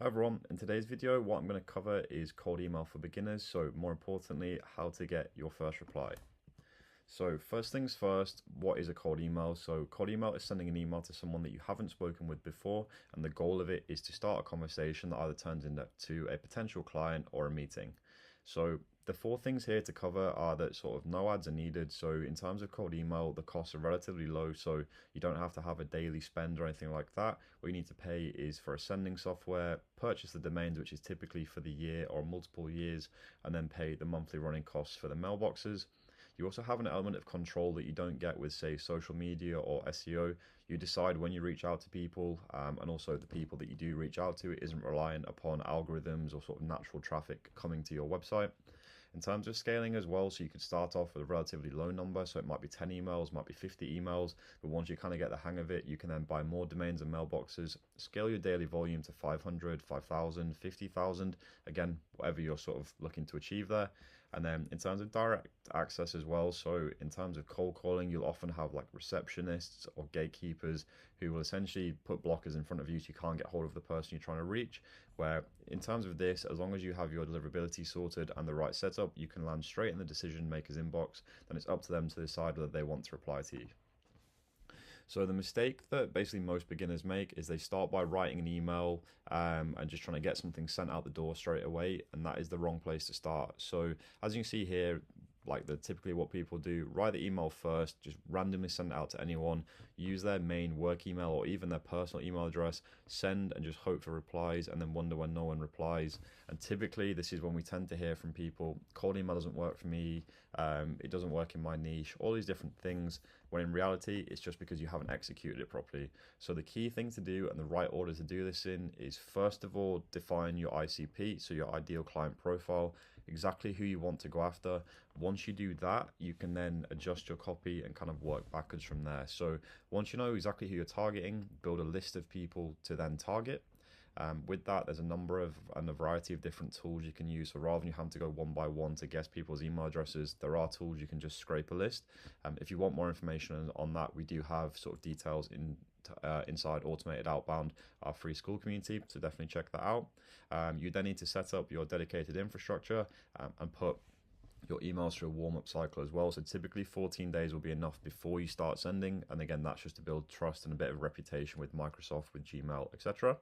Hi everyone, in today's video what I'm going to cover is cold email for beginners, so more importantly how to get your first reply. So first things first, what is a cold email? So cold email is sending an email to someone that you haven't spoken with before, and the goal of it is to start a conversation that either turns into a potential client or a meeting. So the four things here to cover are that sort of no ads are needed. So in terms of cold email, the costs are relatively low, so you don't have to have a daily spend or anything like that. What you need to pay is for a sending software, purchase the domains, which is typically for the year or multiple years, and then pay the monthly running costs for the mailboxes. You also have an element of control that you don't get with, say, social media or SEO. You decide when you reach out to people, and also the people that you do reach out to, it isn't reliant upon algorithms or sort of natural traffic coming to your website. In terms of scaling as well, so you could start off with a relatively low number, so it might be 10 emails, might be 50 emails, but once you kind of get the hang of it, you can then buy more domains and mailboxes, scale your daily volume to 500, 5,000, 50,000, again, whatever you're sort of looking to achieve there. And then in terms of direct access as well, so in terms of cold calling, you'll often have like receptionists or gatekeepers who will essentially put blockers in front of you so you can't get hold of the person you're trying to reach, where in terms of this, as long as you have your deliverability sorted and the right setup, you can land straight in the decision maker's inbox. Then it's up to them to decide whether they want to reply to you. So the mistake that basically most beginners make is they start by writing an email and just trying to get something sent out the door straight away, and that is the wrong place to start. So as you can see here, like typically what people do, write the email first, just randomly send it out to anyone, use their main work email or even their personal email address, send and just hope for replies, and then wonder when no one replies. And typically this is when we tend to hear from people, cold email doesn't work for me, it doesn't work in my niche, all these different things, when in reality it's just because you haven't executed it properly. So the key thing to do and the right order to do this in is, first of all, define your ICP, so your ideal client profile, exactly who you want to go after. Once you do that, you can then adjust your copy and kind of work backwards from there. So once you know exactly who you're targeting, build a list of people to then target. With that, there's a number of and a variety of different tools you can use. So rather than you having to go one by one to guess people's email addresses, there are tools you can just scrape a list. If you want more information on that, we do have sort of details inside Automated Outbound, our free school community, so definitely check that out. You then need to set up your dedicated infrastructure and put your emails through a warm-up cycle as well. So typically 14 days will be enough before you start sending, and again, that's just to build trust and a bit of reputation with Microsoft, with Gmail, etc.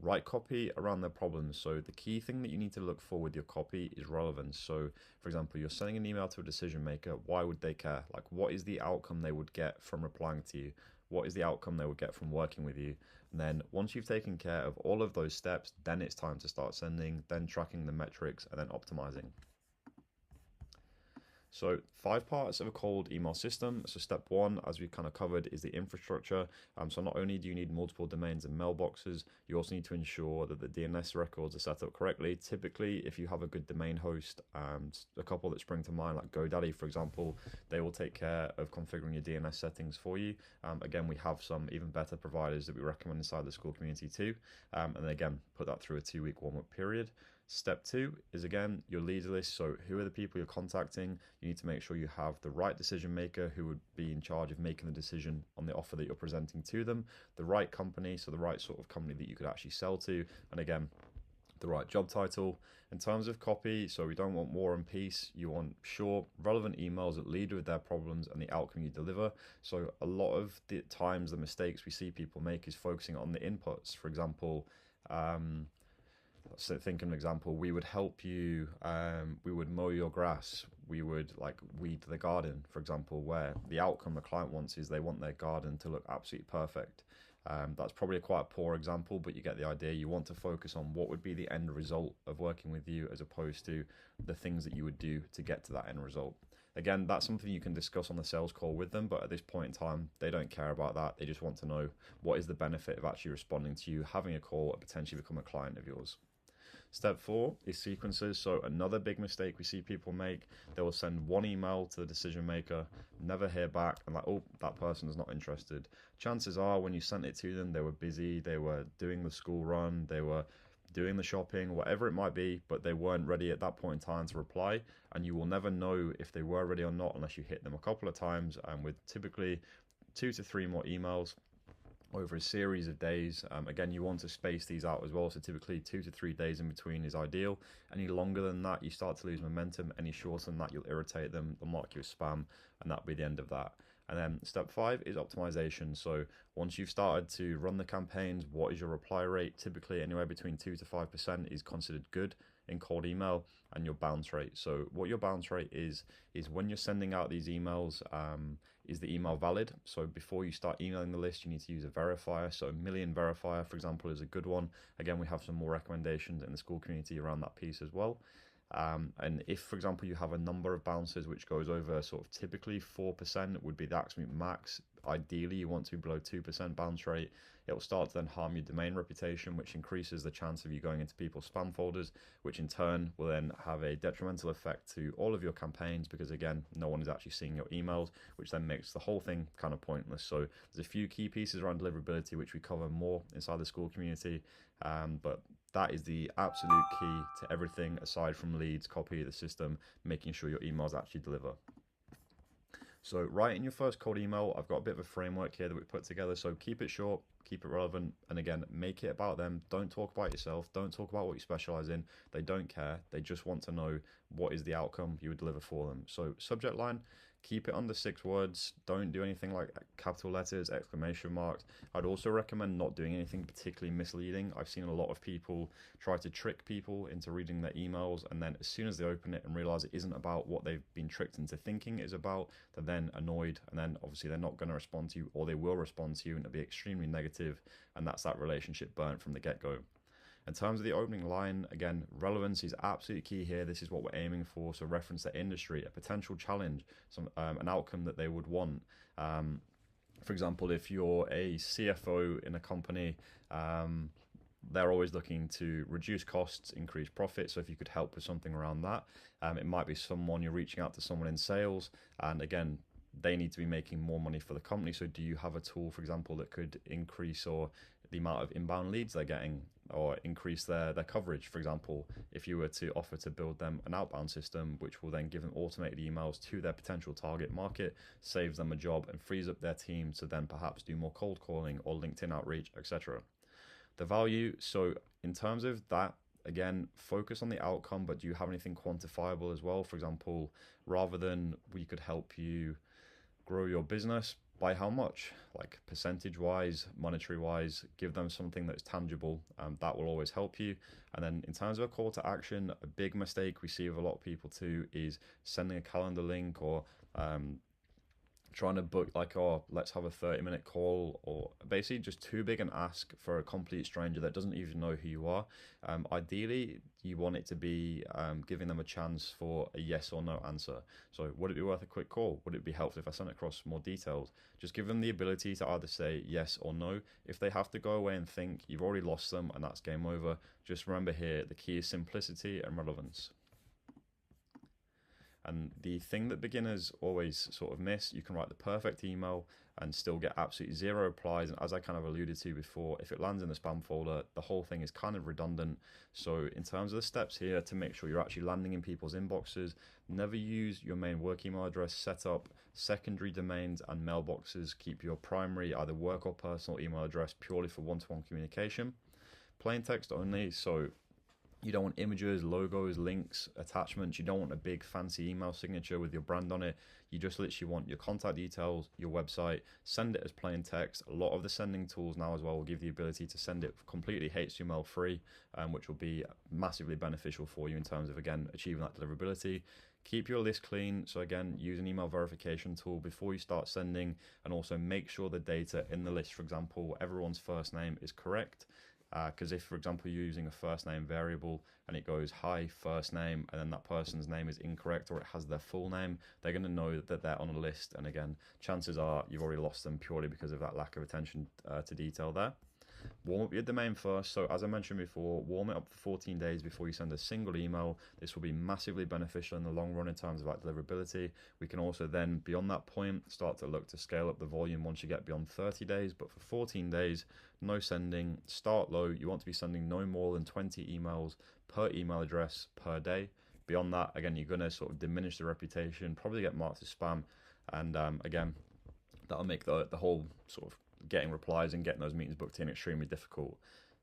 Write copy around their problems. So the key thing that you need to look for with your copy is relevance. So for example, you're sending an email to a decision maker. Why would they care? Like, what is the outcome they would get from replying to you? What is the outcome they would get from working with you? And then once you've taken care of all of those steps, then it's time to start sending, then tracking the metrics, and then optimizing. So 5 parts of a cold email system. So step 1, as we kind of covered, is the infrastructure. So not only do you need multiple domains and mailboxes, you also need to ensure that the DNS records are set up correctly. Typically, if you have a good domain host, a couple that spring to mind, like GoDaddy, for example, they will take care of configuring your DNS settings for you. Again, we have some even better providers that we recommend inside the school community too. And then again, put that through a 2-week warm-up period. Step 2 is, again, your leads list. So who are the people you're contacting? You need to make sure you have the right decision maker who would be in charge of making the decision on the offer that you're presenting to them, the right company, so the right sort of company that you could actually sell to, and again, the right job title. In terms of copy, so we don't want War and Peace, you want short, relevant emails that lead with their problems and the outcome you deliver. So a lot of the times the mistakes we see people make is focusing on the inputs. For example, so think of an example, we would help you, we would mow your grass, we would like weed the garden, for example, where the outcome the client wants is they want their garden to look absolutely perfect. That's probably quite a poor example, but you get the idea. You want to focus on what would be the end result of working with you as opposed to the things that you would do to get to that end result. Again, that's something you can discuss on the sales call with them, but at this point in time, they don't care about that. They just want to know what is the benefit of actually responding to you, having a call, and potentially become a client of yours. Step 4 is sequences. So another big mistake we see people make, they will send one email to the decision maker, never hear back, and like, oh, that person is not interested. Chances are when you sent it to them, they were busy, they were doing the school run, they were doing the shopping, whatever it might be, but they weren't ready at that point in time to reply, and you will never know if they were ready or not unless you hit them a couple of times, and with typically 2 to 3 more emails. over a series of days. Again, you want to space these out as well, so typically 2 to 3 days in between is ideal. Any longer than that, you start to lose momentum. Any shorter than that, you'll irritate them, they'll mark you as spam, and that'll be the end of that. And then step 5 is optimization. So once you've started to run the campaigns, what is your reply rate? Typically anywhere between 2 to 5% is considered good in cold email. And your bounce rate. So what your bounce rate is when you're sending out these emails, is the email valid? So before you start emailing the list, you need to use a verifier. So a million verifier, for example, is a good one. Again, we have some more recommendations in the school community around that piece as well. And if, for example, you have a number of bounces which goes over sort of typically 4% would be the absolute max. Ideally, you want to be below 2% bounce rate. It will start to then harm your domain reputation, which increases the chance of you going into people's spam folders, which in turn will then have a detrimental effect to all of your campaigns because, again, no one is actually seeing your emails, which then makes the whole thing kind of pointless. So there's a few key pieces around deliverability, which we cover more inside the school community, but that is the absolute key to everything aside from leads, copy, the system, making sure your emails actually deliver. So write in your first cold email. I've got a bit of a framework here that we put together. So keep it short, keep it relevant, and again, make it about them. Don't talk about yourself. Don't talk about what you specialize in. They don't care. They just want to know what is the outcome you would deliver for them. So subject line, keep it under 6 words. Don't do anything like capital letters, exclamation marks. I'd also recommend not doing anything particularly misleading. I've seen a lot of people try to trick people into reading their emails, and then as soon as they open it and realize it isn't about what they've been tricked into thinking it is about, they're then annoyed, and then obviously they're not going to respond to you, or they will respond to you and it'll be extremely negative, and that's that relationship burnt from the get-go. In terms of the opening line, again, relevance is absolutely key here. This is what we're aiming for. So reference the industry, a potential challenge, an outcome that they would want. For example, if you're a CFO in a company, they're always looking to reduce costs, increase profit. So if you could help with something around that, it might be someone you're reaching out to someone in sales. And again, they need to be making more money for the company. So do you have a tool, for example, that could increase or the amount of inbound leads they're getting, or increase their coverage? For example, if you were to offer to build them an outbound system, which will then give them automated emails to their potential target market, saves them a job and frees up their team to then perhaps do more cold calling or LinkedIn outreach, etc. The value, so in terms of that, again, focus on the outcome, but do you have anything quantifiable as well? For example, rather than we could help you grow your business, by how much, like percentage wise, monetary wise, give them something that's tangible. That will always help you. And then in terms of a call to action, a big mistake we see with a lot of people too is sending a calendar link or trying to book like, oh, let's have a 30-minute call, or basically just too big an ask for a complete stranger that doesn't even know who you are. Ideally, you want it to be giving them a chance for a yes or no answer. So would it be worth a quick call? Would it be helpful if I sent across more details? Just give them the ability to either say yes or no. If they have to go away and think, you've already lost them and that's game over. Just remember here, the key is simplicity and relevance. And the thing that beginners always sort of miss, you can write the perfect email and still get absolutely 0 replies. And as I kind of alluded to before, if it lands in the spam folder, the whole thing is kind of redundant. So in terms of the steps here to make sure you're actually landing in people's inboxes, never use your main work email address. Set up secondary domains and mailboxes. Keep your primary, either work or personal email address purely for one-to-one communication. Plain text only, so you don't want images, logos, links, attachments. You don't want a big fancy email signature with your brand on it. You just literally want your contact details, your website, send it as plain text. A lot of the sending tools now as well will give you the ability to send it completely HTML free, which will be massively beneficial for you in terms of, again, achieving that deliverability. Keep your list clean. So again, use an email verification tool before you start sending, and also make sure the data in the list, for example, everyone's first name is correct. Because if, for example, you're using a first name variable and it goes hi first name and then that person's name is incorrect or it has their full name, they're going to know that they're on a list. And again, chances are you've already lost them purely because of that lack of attention to detail there. Warm up your domain first. So as I mentioned before, warm it up for 14 days before you send a single email. This will be massively beneficial in the long run in terms of that deliverability. We can also then, beyond that point, start to look to scale up the volume once you get beyond 30 days. But for 14 days, no sending. Start low. You want to be sending no more than 20 emails per email address per day. Beyond that, again, you're going to sort of diminish the reputation, probably get marked as spam. And again, that'll make the whole sort of getting replies and getting those meetings booked in extremely difficult.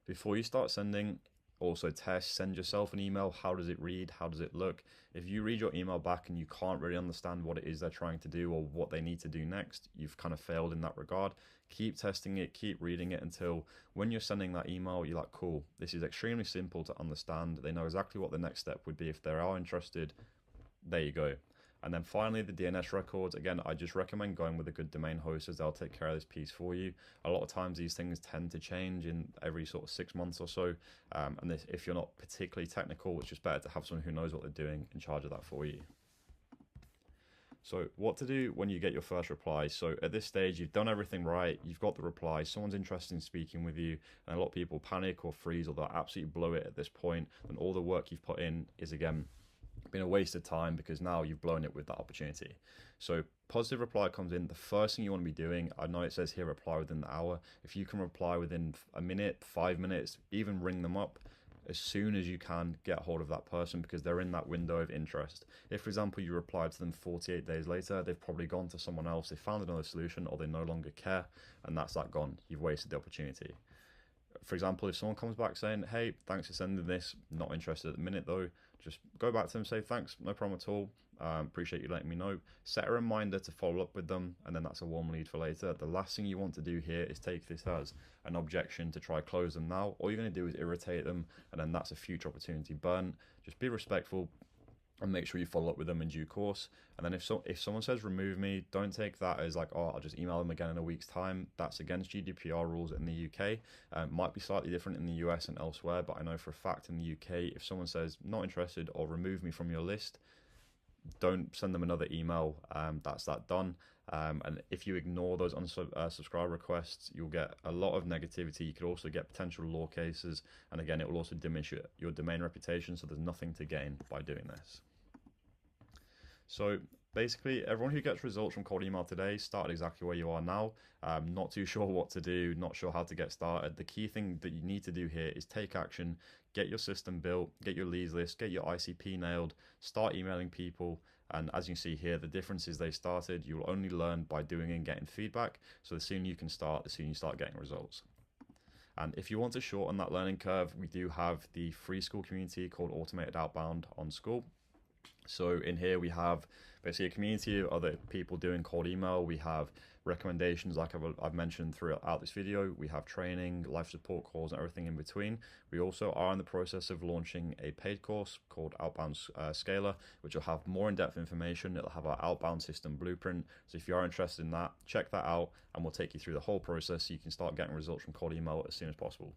Before you start sending, also test, send yourself an email. How does it read? How does it look? If you read your email back and you can't really understand what it is they're trying to do or what they need to do next, you've kind of failed in that regard. Keep testing it, keep reading it until when you're sending that email, you're like, cool, this is extremely simple to understand. They know exactly what the next step would be if they are interested. There you go. And then finally, the DNS records. Again, I just recommend going with a good domain host as they'll take care of this piece for you. A lot of times these things tend to change in every sort of 6 months or so. And if you're not particularly technical, it's just better to have someone who knows what they're doing in charge of that for you. So what to do when you get your first reply. So at this stage, you've done everything right. You've got the reply. Someone's interested in speaking with you. And a lot of people panic or freeze or they'll absolutely blow it at this point. And all the work you've put in is, again, been a waste of time because now you've blown it with that opportunity. So positive reply comes in. The first thing you want to be doing, I know it says here reply within the hour. If you can reply within a minute, 5 minutes, even ring them up as soon as you can, get hold of that person because they're in that window of interest. If, for example, you replied to them 48 days later, they've probably gone to someone else, they found another solution, or they no longer care, and that's that gone. You've wasted the opportunity. For example, if someone comes back saying, hey, thanks for sending this, not interested at the minute though, just go back to them, say thanks, no problem at all, appreciate you letting me know. Set a reminder to follow up with them, and then that's a warm lead for later. The last thing you want to do here is take this as an objection to try close them now. All you're going to do is irritate them, and then that's a future opportunity burn. Just be respectful and make sure you follow up with them in due course. And then if someone says remove me, don't take that as like, oh, I'll just email them again in a week's time. That's against GDPR rules in the UK. Might be slightly different in the US and elsewhere, but I know for a fact in the UK, if someone says not interested or remove me from your list, don't send them another email. That's that done. And if you ignore those unsubscribe requests, you'll get a lot of negativity. You could also get potential law cases. And again, it will also diminish your domain reputation. So there's nothing to gain by doing this. So basically, everyone who gets results from cold email today started exactly where you are now. Not too sure what to do, not sure how to get started. The key thing that you need to do here is take action, get your system built, get your leads list, get your ICP nailed, start emailing people. And as you can see here, the difference is they started. You'll only learn by doing and getting feedback. So the sooner you can start, the sooner you start getting results. And if you want to shorten that learning curve, we do have the free Skool community called Automated Outbound on Skool. So in here we have basically a community of other people doing cold email. We have recommendations like I've mentioned throughout this video. We have training, live support calls, and everything in between. We also are in the process of launching a paid course called Outbound Scaler, which will have more in-depth information. It'll have our outbound system blueprint. So if you are interested in that, check that out and we'll take you through the whole process so you can start getting results from cold email as soon as possible.